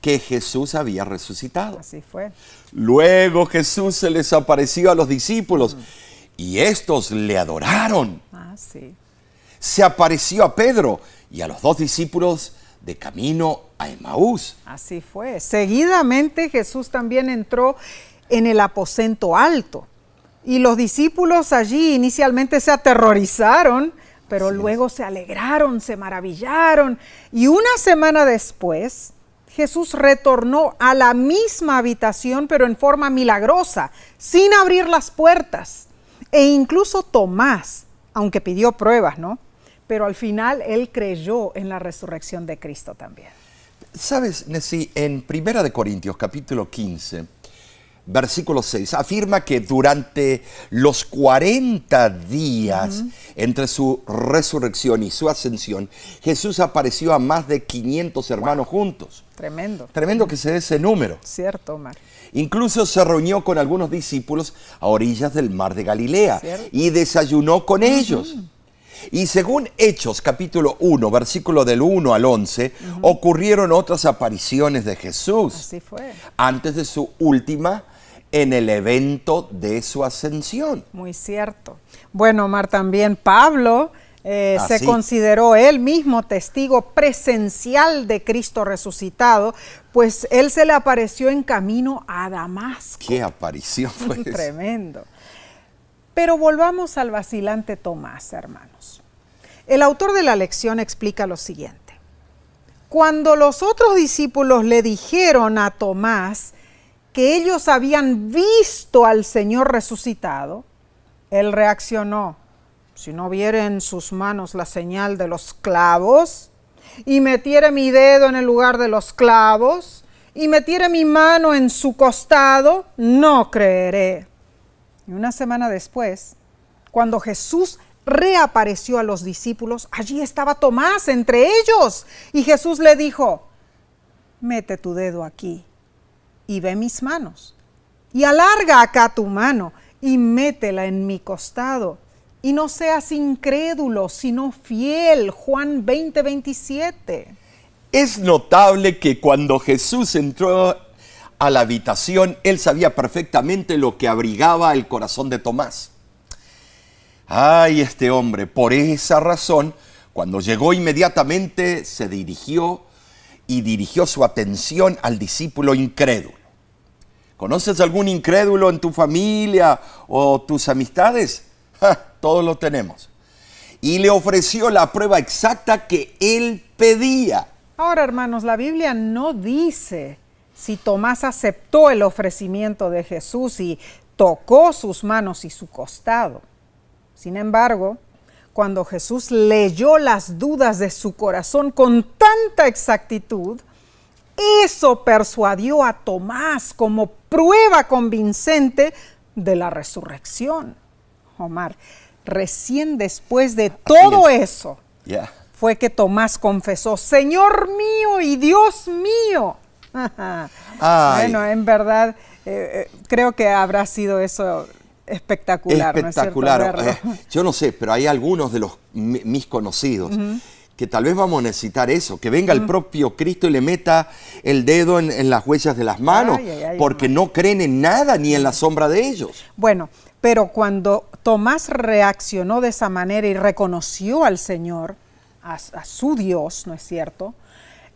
que Jesús había resucitado. Así fue. Luego Jesús se les apareció a los discípulos y estos le adoraron. Sí. Se apareció a Pedro y a los dos discípulos de camino a Emaús. Así fue. Seguidamente Jesús también entró en el aposento alto. Y los discípulos allí inicialmente se aterrorizaron, pero luego se alegraron, se maravillaron. Y una semana después, Jesús retornó a la misma habitación, pero en forma milagrosa, sin abrir las puertas. E incluso Tomás, aunque pidió pruebas, ¿no? Pero al final él creyó en la resurrección de Cristo también. ¿Sabes, Nessie? En 1 Corintios capítulo 15, versículo 6, afirma que durante los 40 días entre su resurrección y su ascensión, Jesús apareció a más de 500 hermanos juntos. Tremendo. Tremendo que se dé ese número. Cierto, Omar. Incluso se reunió con algunos discípulos a orillas del mar de Galilea y desayunó con ellos. Y según Hechos capítulo 1, versículo del 1 al 11, ocurrieron otras apariciones de Jesús. Así fue. Antes de su última, en el evento de su ascensión. Muy cierto. Bueno, Omar, también Pablo se consideró él mismo testigo presencial de Cristo resucitado, pues él se le apareció en camino a Damasco. ¡Qué aparición fue esa! Tremendo. Pero volvamos al vacilante Tomás, hermanos. El autor de la lección explica lo siguiente. Cuando los otros discípulos le dijeron a Tomás que ellos habían visto al Señor resucitado, él reaccionó: si no viere en sus manos la señal de los clavos, y metiere mi dedo en el lugar de los clavos, y metiere mi mano en su costado, no creeré. Y una semana después, cuando Jesús reapareció a los discípulos, allí estaba Tomás entre ellos. Y Jesús le dijo: mete tu dedo aquí y ve mis manos. Y alarga acá tu mano y métela en mi costado. Y no seas incrédulo, sino fiel. Juan 20:27. Es notable que cuando Jesús entró a la habitación, él sabía perfectamente lo que abrigaba el corazón de Tomás. Ay, este hombre, por esa razón, cuando llegó inmediatamente se dirigió su atención al discípulo incrédulo. ¿Conoces algún incrédulo en tu familia o tus amistades? Todos lo tenemos. Y le ofreció la prueba exacta que él pedía. Ahora, hermanos, la Biblia no dice si Tomás aceptó el ofrecimiento de Jesús y tocó sus manos y su costado. Sin embargo, cuando Jesús leyó las dudas de su corazón con tanta exactitud, eso persuadió a Tomás como prueba convincente de la resurrección. Omar, recién después de todo eso, fue que Tomás confesó, Señor mío y Dios mío. Bueno, en verdad, creo que habrá sido eso espectacular. Espectacular. ¿No es cierto? Yo no sé, pero hay algunos de mis conocidos que tal vez vamos a necesitar eso, que venga el propio Cristo y le meta el dedo en las huellas de las manos, porque no creen en nada ni en la sombra de ellos. Bueno, pero cuando Tomás reaccionó de esa manera y reconoció al Señor, a su Dios, ¿no es cierto?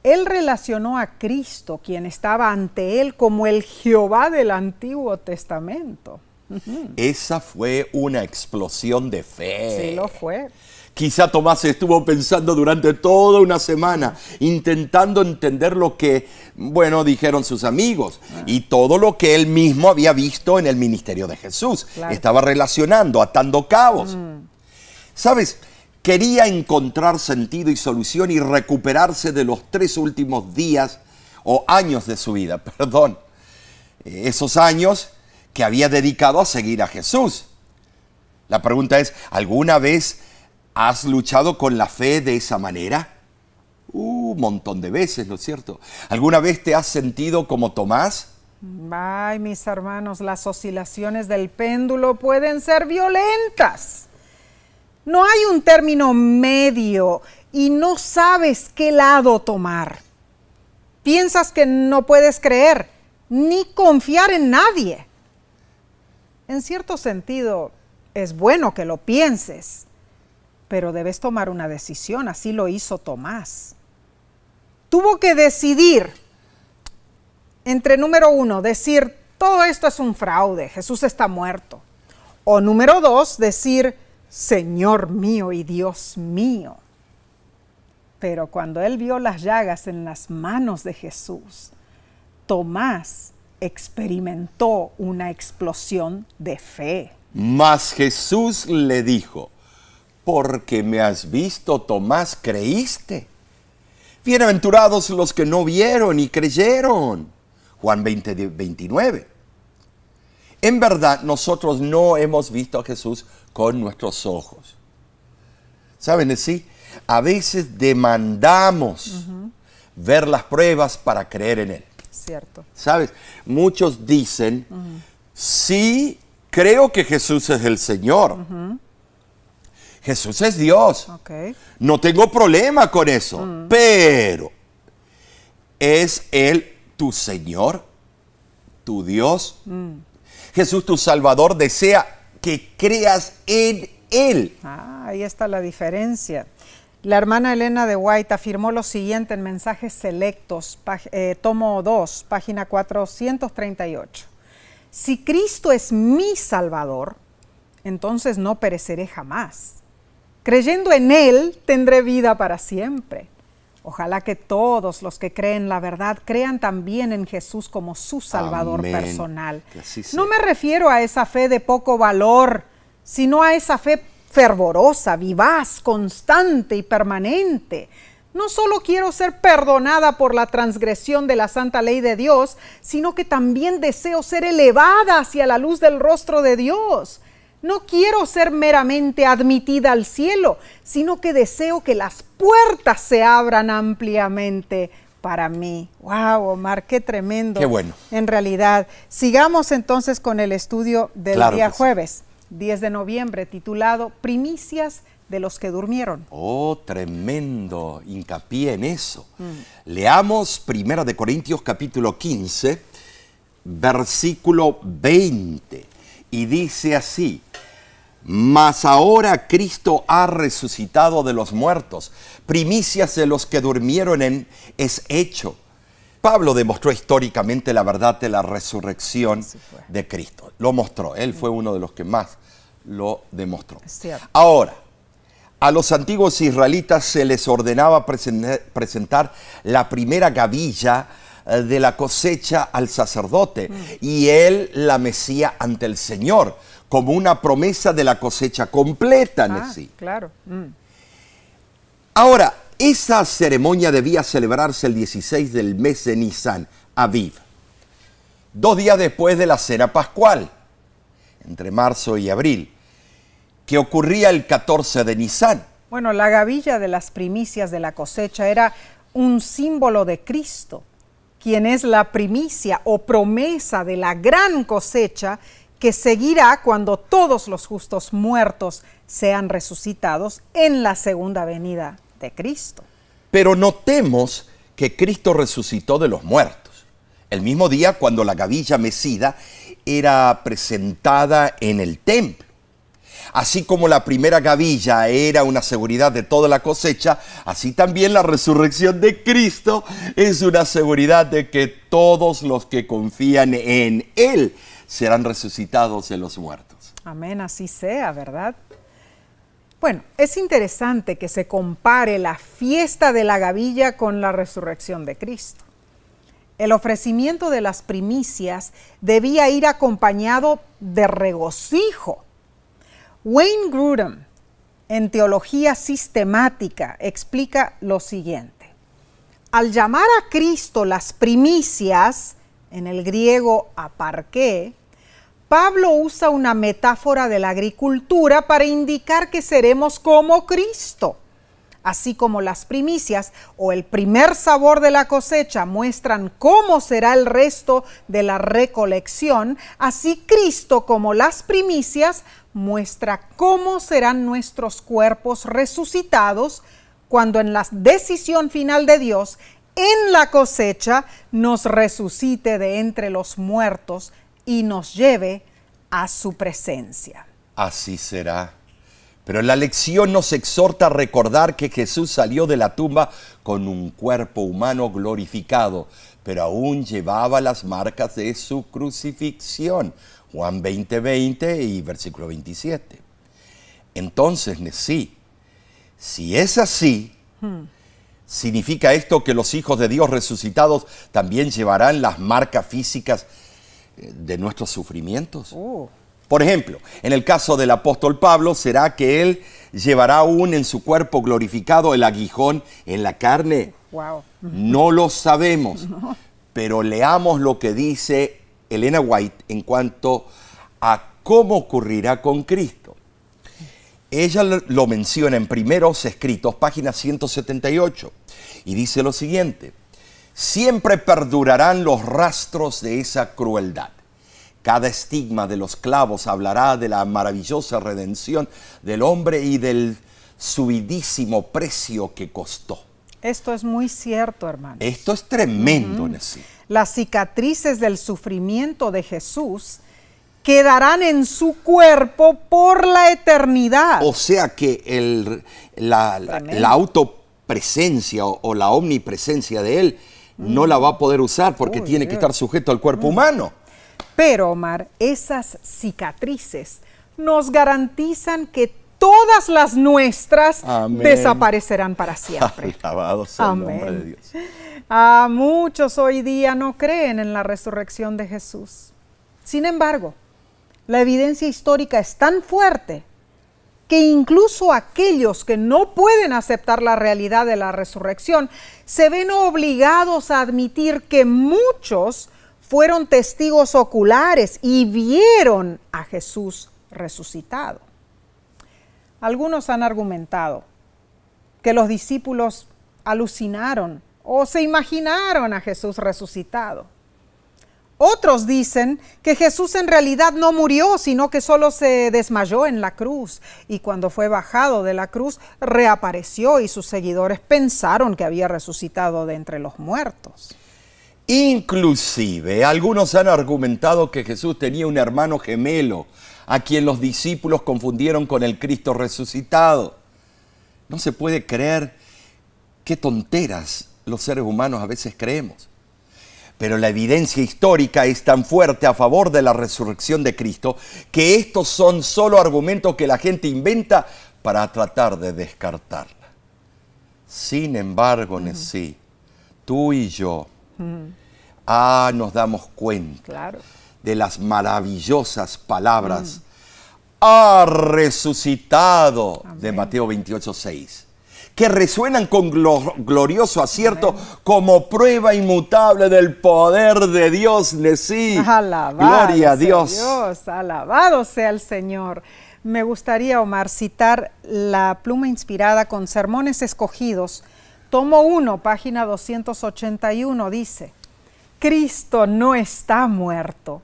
Él relacionó a Cristo, quien estaba ante él, como el Jehová del Antiguo Testamento. Esa fue una explosión de fe. Sí, lo fue. Quizá Tomás estuvo pensando durante toda una semana, intentando entender lo que, dijeron sus amigos y todo lo que él mismo había visto en el ministerio de Jesús. Claro. Estaba relacionando, atando cabos. ¿Sabes? Quería encontrar sentido y solución y recuperarse de los 3 últimos días o años de su vida, esos años que había dedicado a seguir a Jesús. La pregunta es, ¿alguna vez has luchado con la fe de esa manera? Un montón de veces, ¿no es cierto? ¿Alguna vez te has sentido como Tomás? Ay, mis hermanos, las oscilaciones del péndulo pueden ser violentas. No hay un término medio y no sabes qué lado tomar. Piensas que no puedes creer ni confiar en nadie. En cierto sentido, es bueno que lo pienses, pero debes tomar una decisión. Así lo hizo Tomás. Tuvo que decidir entre, número 1, decir, todo esto es un fraude, Jesús está muerto. O número 2, decir, Señor mío y Dios mío. Pero cuando él vio las llagas en las manos de Jesús, Tomás experimentó una explosión de fe. Mas Jesús le dijo, porque me has visto, Tomás, creíste. Bienaventurados los que no vieron y creyeron. Juan 20:29. En verdad, nosotros no hemos visto a Jesús con nuestros ojos. ¿Saben? Sí, a veces demandamos ver las pruebas para creer en Él. Cierto. ¿Sabes? Muchos dicen, sí, creo que Jesús es el Señor. Jesús es Dios. Okay. No tengo problema con eso. Pero, ¿es Él tu Señor? ¿Tu Dios? Jesús, tu Salvador, desea que creas en Él. Ahí está la diferencia. La hermana Elena de White afirmó lo siguiente en Mensajes Selectos, tomo 2, página 438. Si Cristo es mi Salvador, entonces no pereceré jamás. Creyendo en Él, tendré vida para siempre. Ojalá que todos los que creen la verdad crean también en Jesús como su Salvador personal. No me refiero a esa fe de poco valor, sino a esa fe fervorosa, vivaz, constante y permanente. No solo quiero ser perdonada por la transgresión de la santa ley de Dios, sino que también deseo ser elevada hacia la luz del rostro de Dios. No quiero ser meramente admitida al cielo, sino que deseo que las puertas se abran ampliamente para mí. Wow, Omar, qué tremendo. Qué bueno. En realidad, sigamos entonces con el estudio del Claro día que sí. jueves, 10 de noviembre, titulado Primicias de los que durmieron. Oh, tremendo hincapié en eso. Leamos 1 de Corintios capítulo 15, versículo 20. Y dice así: mas ahora Cristo ha resucitado de los muertos, primicias de los que durmieron es hecho. Pablo demostró históricamente la verdad de la resurrección de Cristo. Lo mostró, él fue uno de los que más lo demostró. Es cierto. Ahora, a los antiguos israelitas se les ordenaba presentar la primera gavilla de la cosecha al sacerdote y él la mecía ante el Señor como una promesa de la cosecha completa en sí. Claro. Ahora, esa ceremonia debía celebrarse el 16 del mes de Nisan, Aviv, 2 días después de la cena pascual, entre marzo y abril, que ocurría el 14 de Nisan. Bueno, la gavilla de las primicias de la cosecha era un símbolo de Cristo, quien es la primicia o promesa de la gran cosecha que seguirá cuando todos los justos muertos sean resucitados en la segunda venida de Cristo. Pero notemos que Cristo resucitó de los muertos, el mismo día cuando la gavilla mecida era presentada en el templo. Así como la primera gavilla era una seguridad de toda la cosecha, así también la resurrección de Cristo es una seguridad de que todos los que confían en Él serán resucitados de los muertos. Amén, así sea, ¿verdad? Bueno, es interesante que se compare la fiesta de la gavilla con la resurrección de Cristo. El ofrecimiento de las primicias debía ir acompañado de regocijo. Wayne Grudem, en Teología Sistemática, explica lo siguiente. Al llamar a Cristo las primicias, en el griego aparqué, Pablo usa una metáfora de la agricultura para indicar que seremos como Cristo. Así como las primicias o el primer sabor de la cosecha muestran cómo será el resto de la recolección, así Cristo, como las primicias, muestra cómo serán nuestros cuerpos resucitados cuando en la decisión final de Dios, en la cosecha, nos resucite de entre los muertos y nos lleve a su presencia. Así será. Pero la lección nos exhorta a recordar que Jesús salió de la tumba con un cuerpo humano glorificado, pero aún llevaba las marcas de su crucifixión. Juan 20:20 y versículo 27. Entonces, sí, si es así, ¿significa esto que los hijos de Dios resucitados también llevarán las marcas físicas de nuestros sufrimientos? Por ejemplo, en el caso del apóstol Pablo, ¿será que él llevará aún en su cuerpo glorificado el aguijón en la carne? Wow. No lo sabemos, pero leamos lo que dice Elena White en cuanto a cómo ocurrirá con Cristo. Ella lo menciona en Primeros Escritos, página 178, y dice lo siguiente: siempre perdurarán los rastros de esa crueldad. Cada estigma de los clavos hablará de la maravillosa redención del hombre y del subidísimo precio que costó. Esto es muy cierto, hermano. Esto es tremendo, Nessie. Las cicatrices del sufrimiento de Jesús quedarán en su cuerpo por la eternidad. O sea que la autopresencia o la omnipresencia de Él no la va a poder usar porque tiene que estar sujeto al cuerpo humano. Pero, Omar, esas cicatrices nos garantizan que todas las nuestras desaparecerán para siempre. Alabado sea el nombre de Dios. Muchos hoy día no creen en la resurrección de Jesús. Sin embargo, la evidencia histórica es tan fuerte que incluso aquellos que no pueden aceptar la realidad de la resurrección se ven obligados a admitir que muchos fueron testigos oculares y vieron a Jesús resucitado. Algunos han argumentado que los discípulos alucinaron o se imaginaron a Jesús resucitado. Otros dicen que Jesús en realidad no murió, sino que solo se desmayó en la cruz, y cuando fue bajado de la cruz reapareció y sus seguidores pensaron que había resucitado de entre los muertos. Inclusive, algunos han argumentado que Jesús tenía un hermano gemelo, a quien los discípulos confundieron con el Cristo resucitado. No se puede creer qué tonteras los seres humanos a veces creemos. Pero la evidencia histórica es tan fuerte a favor de la resurrección de Cristo que estos son solo argumentos que la gente inventa para tratar de descartarla. Sin embargo, Nesí, tú y yo, nos damos cuenta de las maravillosas palabras ha resucitado. Amén. De Mateo 28:6, que resuenan con glorioso acierto. Amén. Como prueba inmutable del poder de Dios, Nesí. Alabado gloria a Dios. Dios, alabado sea el Señor. Me gustaría, Omar, citar la pluma inspirada con Sermones Escogidos, tomo 1, página 281, dice: Cristo no está muerto.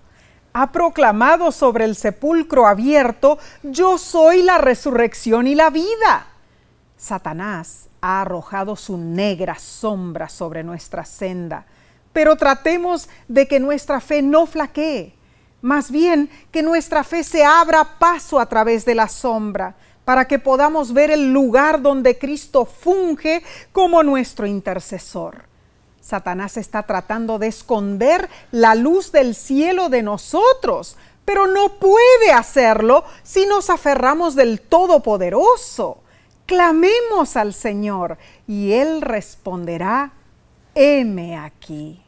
Ha proclamado sobre el sepulcro abierto: yo soy la resurrección y la vida. Satanás ha arrojado su negra sombra sobre nuestra senda, pero tratemos de que nuestra fe no flaquee, más bien que nuestra fe se abra paso a través de la sombra, para que podamos ver el lugar donde Cristo funge como nuestro intercesor. Satanás está tratando de esconder la luz del cielo de nosotros, pero no puede hacerlo si nos aferramos del Todopoderoso. Clamemos al Señor y Él responderá: heme aquí.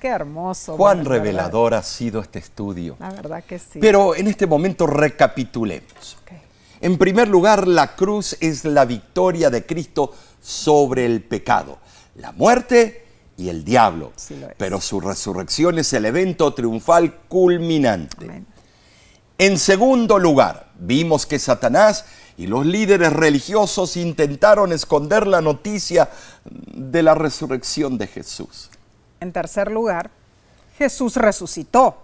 Qué hermoso. Cuán revelador ha sido este estudio. La verdad que sí. Pero en este momento recapitulemos. Okay. En primer lugar, la cruz es la victoria de Cristo sobre el pecado, la muerte y el diablo. Sí lo es. Pero su resurrección es el evento triunfal culminante. Amén. En segundo lugar, vimos que Satanás y los líderes religiosos intentaron esconder la noticia de la resurrección de Jesús. En tercer lugar, Jesús resucitó.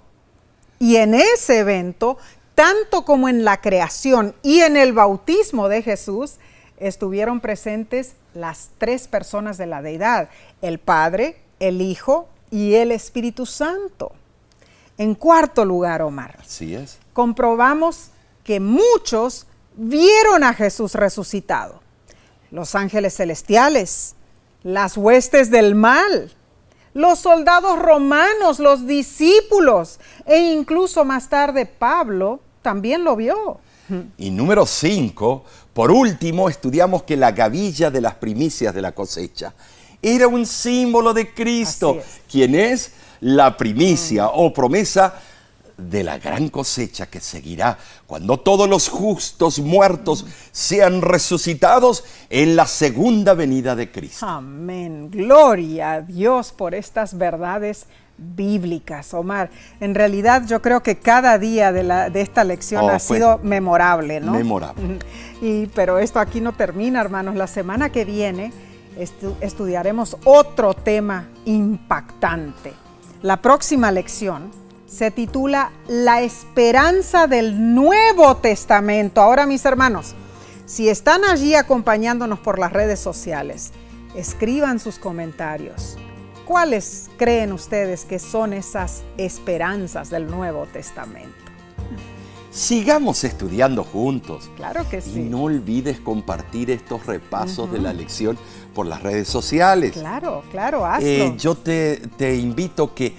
Y en ese evento, tanto como en la creación y en el bautismo de Jesús, estuvieron presentes las tres personas de la deidad: el Padre, el Hijo y el Espíritu Santo. En cuarto lugar, Omar, así es, comprobamos que muchos vieron a Jesús resucitado: los ángeles celestiales, las huestes del mal, los soldados romanos, los discípulos, e incluso más tarde Pablo también lo vio. Y número 5, por último, estudiamos que la gavilla de las primicias de la cosecha era un símbolo de Cristo, quien es la primicia o promesa de la gran cosecha que seguirá cuando todos los justos muertos sean resucitados en la segunda venida de Cristo. Amén. Gloria a Dios por estas verdades bíblicas, Omar. En realidad yo creo que cada día de esta lección ha sido memorable, ¿no? Memorable. Pero esto aquí no termina, hermanos. La semana que viene estudiaremos otro tema impactante. La próxima lección se titula La esperanza del Nuevo Testamento. Ahora, mis hermanos, si están allí acompañándonos por las redes sociales, escriban sus comentarios. ¿Cuáles creen ustedes que son esas esperanzas del Nuevo Testamento? Sigamos estudiando juntos. Claro que sí. Y no olvides compartir estos repasos de la lección por las redes sociales. Claro, claro, hazlo. Yo te invito que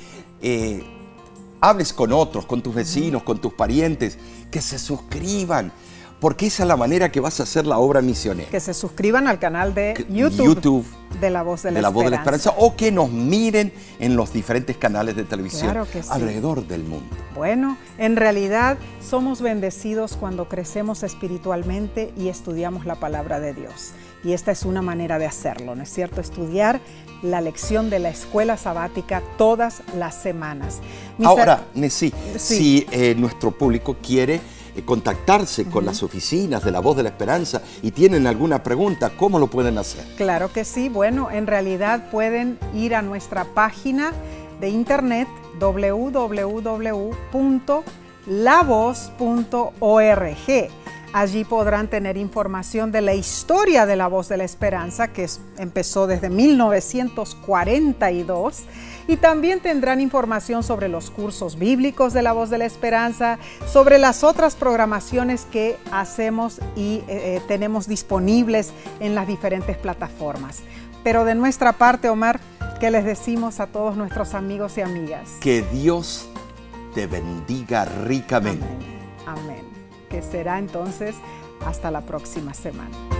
hables con otros, con tus vecinos, con tus parientes, que se suscriban, porque esa es la manera que vas a hacer la obra misionera. Que se suscriban al canal de YouTube de La Voz de la Esperanza. O que nos miren en los diferentes canales de televisión alrededor del mundo. Bueno, en realidad somos bendecidos cuando crecemos espiritualmente y estudiamos la palabra de Dios. Y esta es una manera de hacerlo, ¿no es cierto? Estudiar la lección de la escuela sabática todas las semanas. Ahora, Nesí, si nuestro público quiere contactarse con las oficinas de La Voz de la Esperanza y tienen alguna pregunta, ¿cómo lo pueden hacer? Claro que sí. Bueno, en realidad pueden ir a nuestra página de internet www.lavoz.org. Allí podrán tener información de la historia de La Voz de la Esperanza, que empezó desde 1942, y también tendrán información sobre los cursos bíblicos de La Voz de la Esperanza, sobre las otras programaciones que hacemos y tenemos disponibles en las diferentes plataformas. Pero de nuestra parte, Omar, ¿qué les decimos a todos nuestros amigos y amigas? Que Dios te bendiga ricamente. Amén. Amén. Que será entonces hasta la próxima semana.